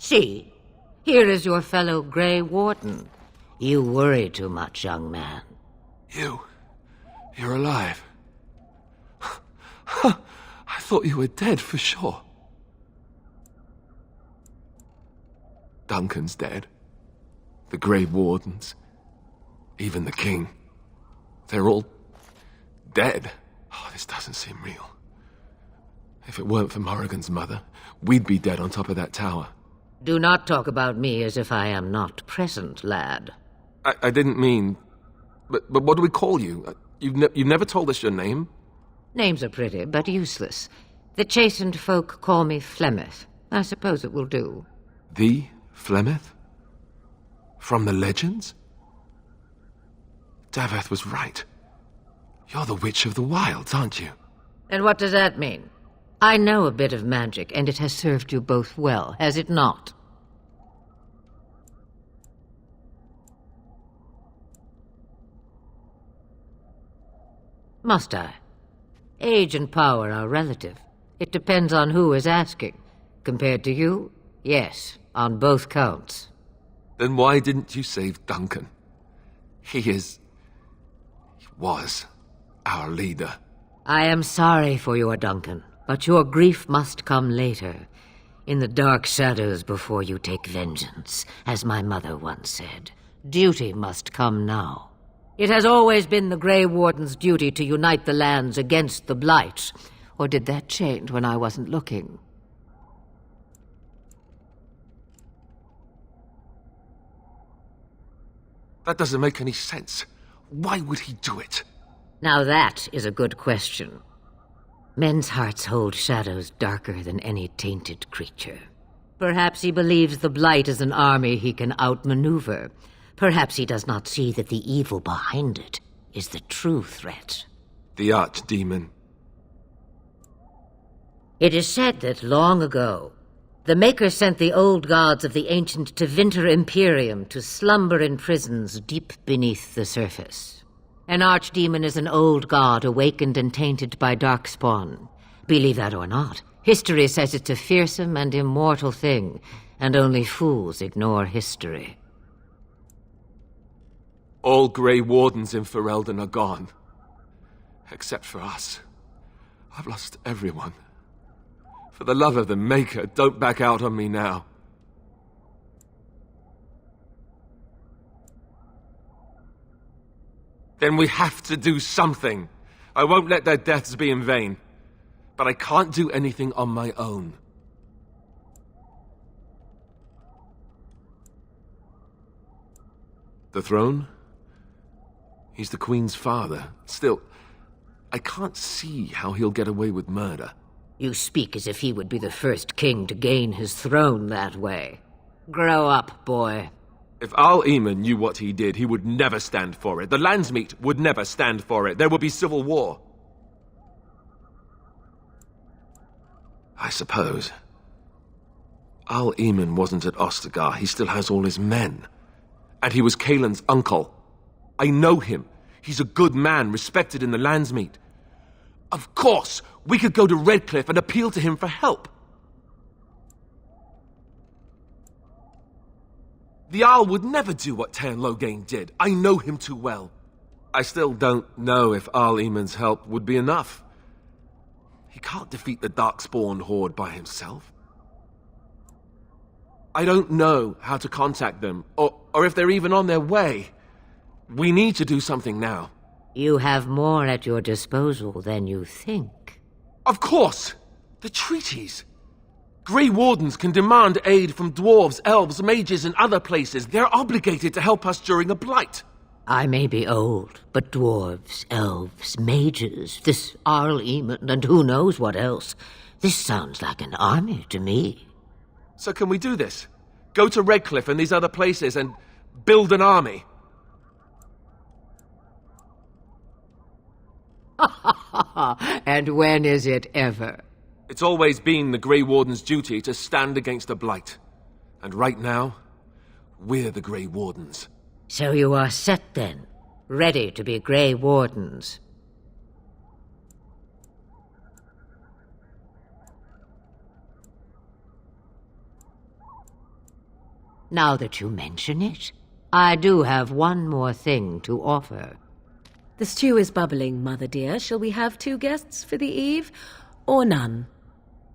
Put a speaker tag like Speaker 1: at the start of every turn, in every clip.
Speaker 1: See, here is your fellow Grey Warden. You worry too much, young man.
Speaker 2: You're alive. I thought you were dead for sure. Duncan's dead. The Grey Wardens. Even the King. They're all dead. Oh, this doesn't seem real. If it weren't for Morrigan's mother, we'd be dead on top of that tower.
Speaker 1: Do not talk about me as if I am not present, lad.
Speaker 2: I didn't mean... But what do we call you? You've never told us your name?
Speaker 1: Names are pretty, but useless. The chastened folk call me Flemeth. I suppose it will do.
Speaker 2: The Flemeth? From the legends? Daveth was right. You're the Witch of the Wilds, aren't you?
Speaker 1: And what does that mean? I know a bit of magic, and it has served you both well, has it not? Must I? Age and power are relative. It depends on who is asking. Compared to you, yes, on both counts.
Speaker 2: Then why didn't you save Duncan? He was our leader.
Speaker 1: I am sorry for your Duncan, but your grief must come later. In the dark shadows before you take vengeance, as my mother once said. Duty must come now. It has always been the Grey Warden's duty to unite the lands against the Blight. Or did that change when I wasn't looking?
Speaker 2: That doesn't make any sense. Why would he do it?
Speaker 1: Now that is a good question. Men's hearts hold shadows darker than any tainted creature. Perhaps he believes the Blight is an army he can outmaneuver. Perhaps he does not see that the evil behind it is the true threat.
Speaker 2: The Archdemon.
Speaker 1: It is said that long ago, the Maker sent the old gods of the ancient Tevinter Imperium to slumber in prisons deep beneath the surface. An archdemon is an old god awakened and tainted by darkspawn. Believe that or not, history says it's a fearsome and immortal thing, and only fools ignore history.
Speaker 2: All Grey Wardens in Ferelden are gone. Except for us. I've lost everyone. For the love of the Maker, don't back out on me now. Then we have to do something. I won't let their deaths be in vain. But I can't do anything on my own. The throne? He's the Queen's father. Still, I can't see how he'll get away with murder.
Speaker 1: You speak as if he would be the first king to gain his throne that way. Grow up, boy.
Speaker 2: If Al-Eamon knew what he did, he would never stand for it. The Landsmeet would never stand for it. There would be civil war. I suppose. Al-Eamon wasn't at Ostagar. He still has all his men. And he was Kaelin's uncle. I know him. He's a good man, respected in the Landsmeet. Of course, we could go to Redcliffe and appeal to him for help. The Jarl would never do what Teyrn Loghain did. I know him too well. I still don't know if Al-Eamon's help would be enough. He can't defeat the Darkspawn horde by himself. I don't know how to contact them, or if they're even on their way. We need to do something now.
Speaker 1: You have more at your disposal than you think.
Speaker 2: Of course! The treaties! Grey Wardens can demand aid from dwarves, elves, mages, and other places. They're obligated to help us during a blight.
Speaker 1: I may be old, but dwarves, elves, mages, this Al-Eamon, and who knows what else. This sounds like an army to me.
Speaker 2: So can we do this? Go to Redcliffe and these other places and build an army?
Speaker 1: And when is it ever?
Speaker 2: It's always been the Grey Warden's duty to stand against the Blight. And right now, we're the Grey Wardens.
Speaker 1: So you are set then, ready to be Grey Wardens. Now that you mention it, I do have one more thing to offer.
Speaker 3: The stew is bubbling, Mother dear. Shall we have 2 guests for the eve, or none?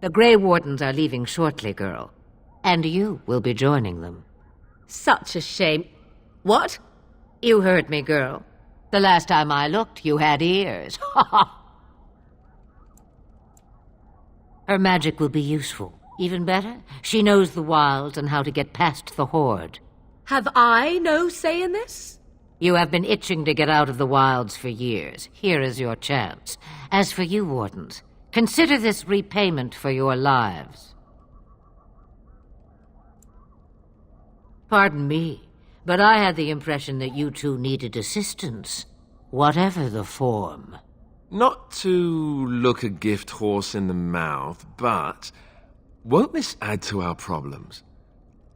Speaker 1: The Grey Wardens are leaving shortly, girl. And you will be joining them.
Speaker 3: Such a shame. What?
Speaker 1: You heard me, girl. The last time I looked, you had ears. Ha ha! Her magic will be useful. Even better, she knows the wilds and how to get past the Horde.
Speaker 3: Have I no say in this?
Speaker 1: You have been itching to get out of the wilds for years. Here is your chance. As for you, Wardens, consider this repayment for your lives. Pardon me, but I had the impression that you two needed assistance, whatever the form.
Speaker 2: Not to look a gift horse in the mouth, but won't this add to our problems?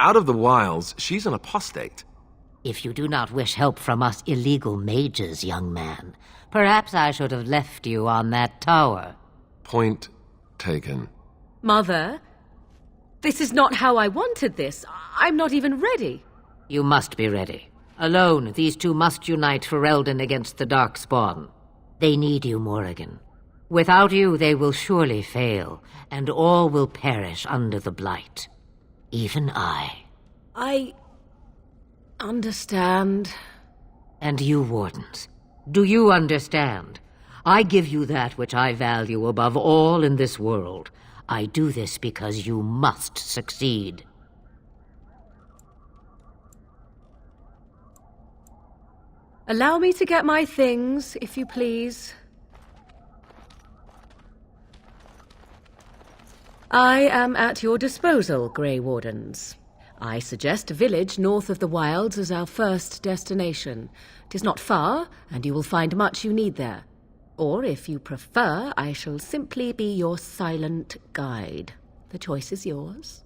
Speaker 2: Out of the wilds, she's an apostate.
Speaker 1: If you do not wish help from us illegal mages, young man, perhaps I should have left you on that tower.
Speaker 2: Point taken.
Speaker 3: Mother, this is not how I wanted this. I'm not even ready.
Speaker 1: You must be ready. Alone, these two must unite for Eldon against the Darkspawn. They need you, Morrigan. Without you, they will surely fail, and all will perish under the Blight. Even I.
Speaker 3: I understand.
Speaker 1: And you, Wardens, do you understand? I give you that which I value above all in this world. I do this because you must succeed.
Speaker 3: Allow me to get my things, if you please. I am at your disposal, Grey Wardens. I suggest a village north of the wilds as our first destination. 'Tis not far, and you will find much you need there. Or, if you prefer, I shall simply be your silent guide. The choice is yours.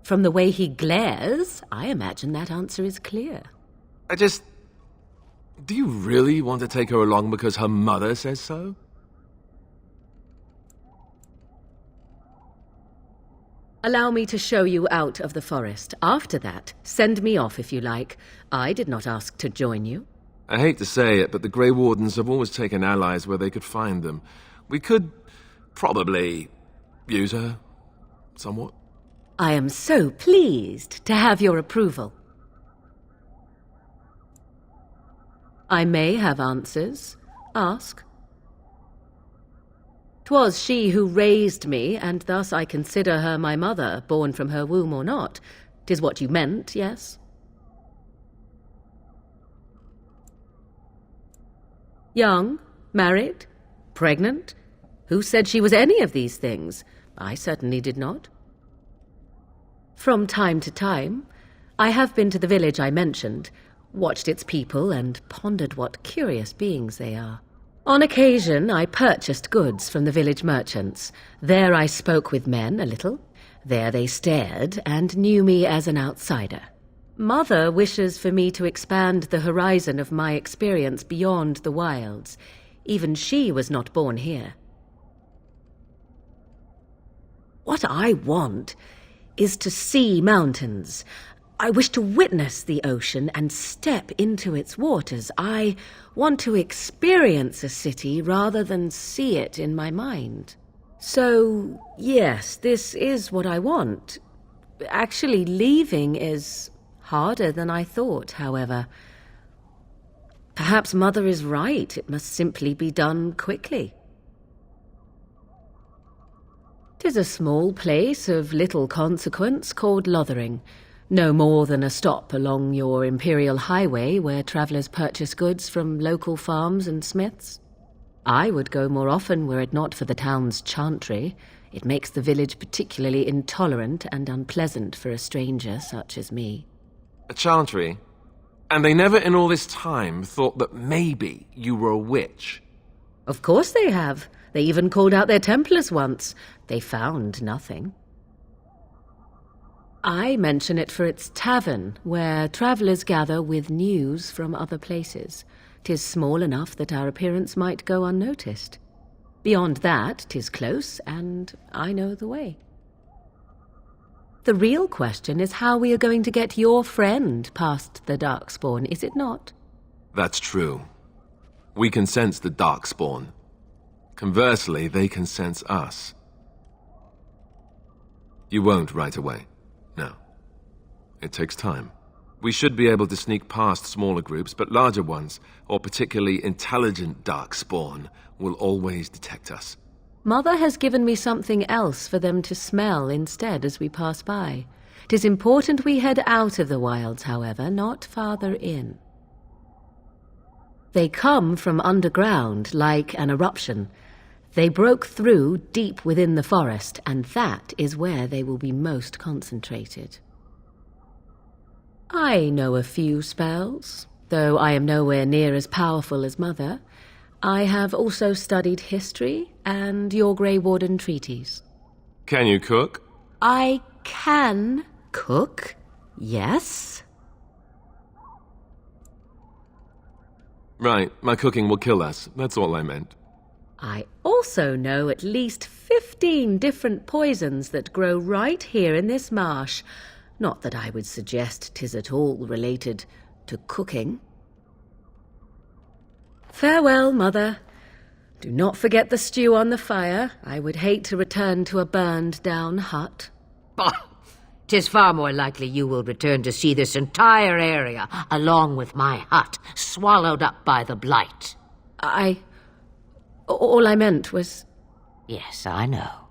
Speaker 3: From the way he glares, I imagine that answer is clear.
Speaker 2: Do you really want to take her along because her mother says so?
Speaker 3: Allow me to show you out of the forest. After that, send me off if you like. I did not ask to join you.
Speaker 2: I hate to say it, but the Grey Wardens have always taken allies where they could find them. We could probably use her somewhat.
Speaker 3: I am so pleased to have your approval. I may have answers. Ask. 'Twas she who raised me, and thus I consider her my mother, born from her womb or not. 'Tis what you meant, yes? Young, married, pregnant? Who said she was any of these things? I certainly did not. From time to time, I have been to the village I mentioned, watched its people, and pondered what curious beings they are. On occasion, I purchased goods from the village merchants. There I spoke with men a little. There they stared and knew me as an outsider. Mother wishes for me to expand the horizon of my experience beyond the wilds. Even she was not born here. What I want is to see mountains. I wish to witness the ocean and step into its waters. I want to experience a city rather than see it in my mind. So, yes, this is what I want. Actually, leaving is harder than I thought, however. Perhaps Mother is right. It must simply be done quickly. 'Tis a small place of little consequence called Lothering. No more than a stop along your imperial highway where travellers purchase goods from local farms and smiths. I would go more often were it not for the town's chantry. It makes the village particularly intolerant and unpleasant for a stranger such as me.
Speaker 2: A chantry? And they never in all this time thought that maybe you were a witch?
Speaker 3: Of course they have. They even called out their Templars once. They found nothing. I mention it for its tavern, where travellers gather with news from other places. 'Tis small enough that our appearance might go unnoticed. Beyond that, 'tis close, and I know the way. The real question is how we are going to get your friend past the Darkspawn, is it not?
Speaker 2: That's true. We can sense the Darkspawn. Conversely, they can sense us. You won't right away. No. It takes time. We should be able to sneak past smaller groups, but larger ones, or particularly intelligent Darkspawn, will always detect us.
Speaker 3: Mother has given me something else for them to smell instead as we pass by. 'Tis important we head out of the wilds, however, not farther in. They come from underground, like an eruption. They broke through deep within the forest, and that is where they will be most concentrated. I know a few spells, though I am nowhere near as powerful as Mother. I have also studied history and your Grey Warden treaties.
Speaker 2: Can you cook?
Speaker 3: I can cook, yes.
Speaker 2: Right, my cooking will kill us. That's all I meant.
Speaker 3: I also know at least 15 different poisons that grow right here in this marsh. Not that I would suggest 'tis at all related to cooking. Farewell, Mother. Do not forget the stew on the fire. I would hate to return to a burned-down hut.
Speaker 1: Bah! 'Tis far more likely you will return to see this entire area, along with my hut, swallowed up by the blight.
Speaker 3: All I meant was...
Speaker 1: Yes, I know.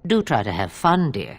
Speaker 1: Do try to have fun, dear.